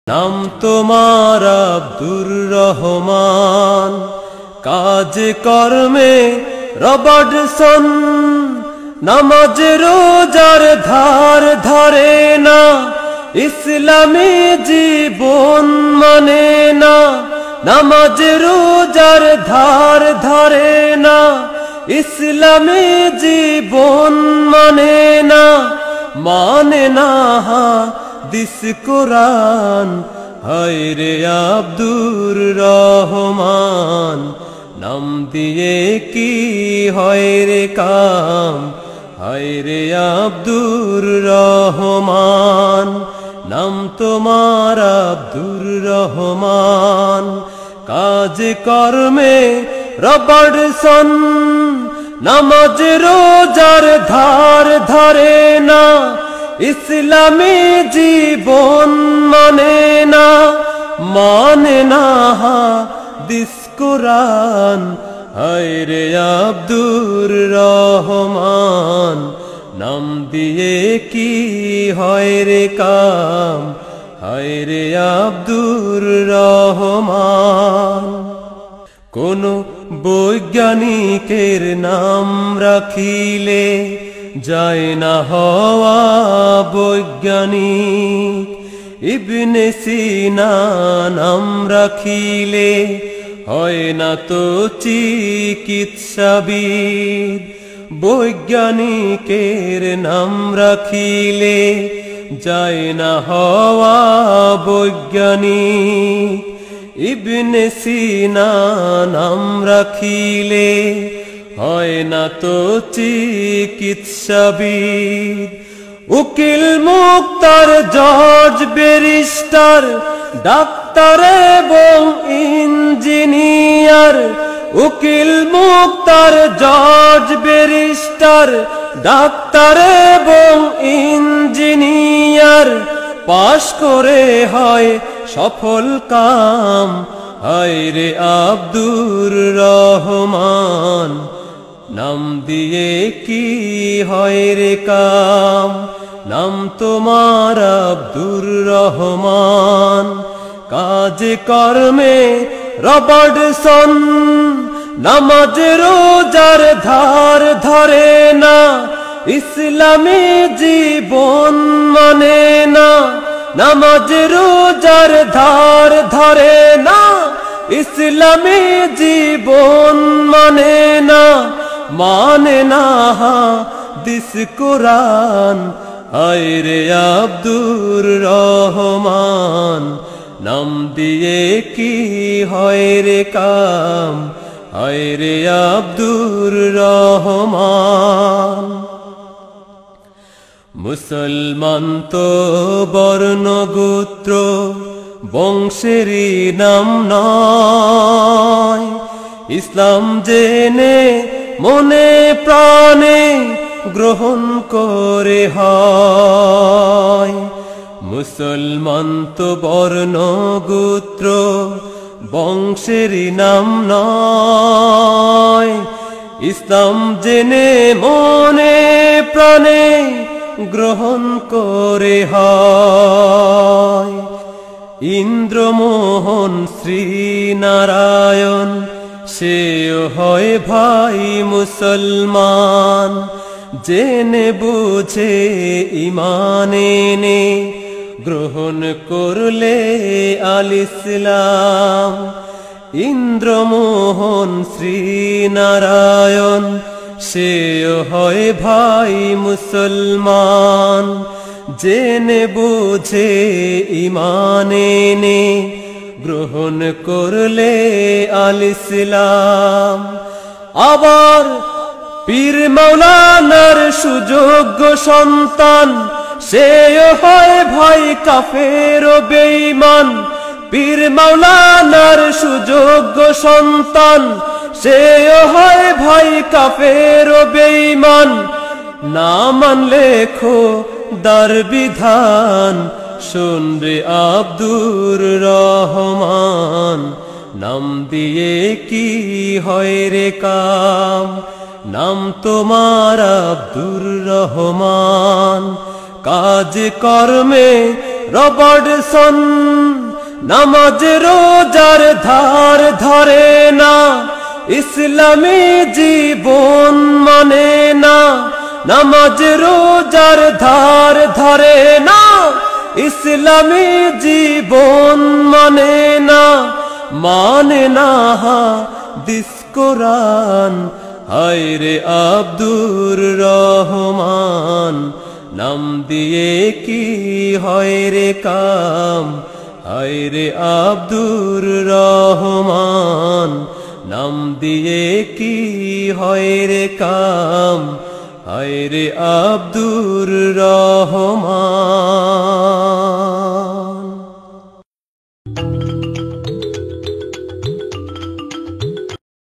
নাম তোমার আব্দুর রহমান, কাজ কর্মে রবার্টসন, নামাজ রোজার ধার ধরে না, ইসলামী জীবন মানে না। নামাজ রোজার ধার ধরে না, ইসলামী জীবন মানে না। মানে না হাদিস কোরআন, হায় রে আব্দুর রহমান, নাম দিয়ে কি হয় রে কাম, হায় রে আব্দুর রহমান। নাম তোমার আব্দুর রহমান, কাজ কর্মে রবার্টসন, নামাজ রোজার ধার ধরে না, ইসলামী জীবন মানে না। মানে না হাদিস কোরআন, হায় রে আব্দুর রহমান, নাম দিয়ে কি হয় রে কাম, হায় রে আব্দুর রহমান। কোন বৈজ্ঞানিকের নাম রাখিলে যায় না হওয়া বৈজ্ঞানিক, ইবনে সিনা নাম রাখিলে হয় না তো চিকিৎসাবিদ। বৈজ্ঞানিকের নাম রাখিলে যায় না হওয়া বৈজ্ঞানিক, ইবনে সিনা নাম রাখিলে হয় না তো চিকিৎসাবিদ। উকিল মুক্তার জজ ব্যারিস্টার, ডাক্তার এবং ইঞ্জিনিয়ার। উকিল মুক্তার জজ ব্যারিস্টার, ডাক্তার এবং ইঞ্জিনিয়ার, পাশ করে হয় সফল কাম, হায় রে আব্দুর রহমান, নাম দিয়ে কি হয় রে কাম। নাম তোমার আব্দুর রহমান, কাজ কর্মে রবার্টসন, নামাজ রোজার ধার ধরে না, ইসলামী জীবন মানে না। নামাজ রোজার ধার ধরে না, ইসলামী জীবন মানে না। মানে না হাদিস কোরআন, হায় রে আব্দুর রহমান, নাম দিয়ে কি হয় রে কাম, হায় রে আব্দুর রহমান। মুসলমান তো বর্ণ গোত্র বংশেরই নাম নয়, ইসলাম জেনে মনে প্রাণে গ্রহণ করে হয়। মুসলমান তো বর্ণ গোত্র বংশেরই নাম নয়, ইসলাম জেনে মনে প্রাণে গ্রহণ করে হয়। ইন্দ্রমোহন শ্রীনারায়ণ, সেও হয় ভাই মুসলমান, জেনে বুঝে ঈমান এনে গ্রহণ করলে আল ইসলাম। ইন্দ্রমোহন শ্রীনারায়ণ, সেও হয় ভাই মুসলমান, জেনে বুঝে ঈমান এনে গ্রহণ করলে আল ইসলাম। আবার পীর মাওলানার সুযোগ্য সন্তান, সেও হয় ভাই কাফের ও বেঈমান। পীর মাওলানার সুযোগ্য সন্তান, সেও হয় ভাই কাফের ও বেঈমান। না মানলে খোদার বিধান, শোন রে আব্দুর রহমান, নাম দিয়ে কি হয় রে কাম। নাম তোমার আব্দুর রহমান, কাজ কর্মে রবার্টসন নামাজ রোজার ধার ধরে না, ইসলামী জীবন মানে না। নামাজ রোজার ধার ধরে না, ইসলামী জীবন মানে না। মানে না হাদিস কোরআন, হায় রে আব্দুর রহমান। নাম দিয়ে কি হয় রে কাম, হায় রে আব্দুর রহমান। নাম দিয়ে কি হয় রে কাম, হায় রে আব্দুর রহমান।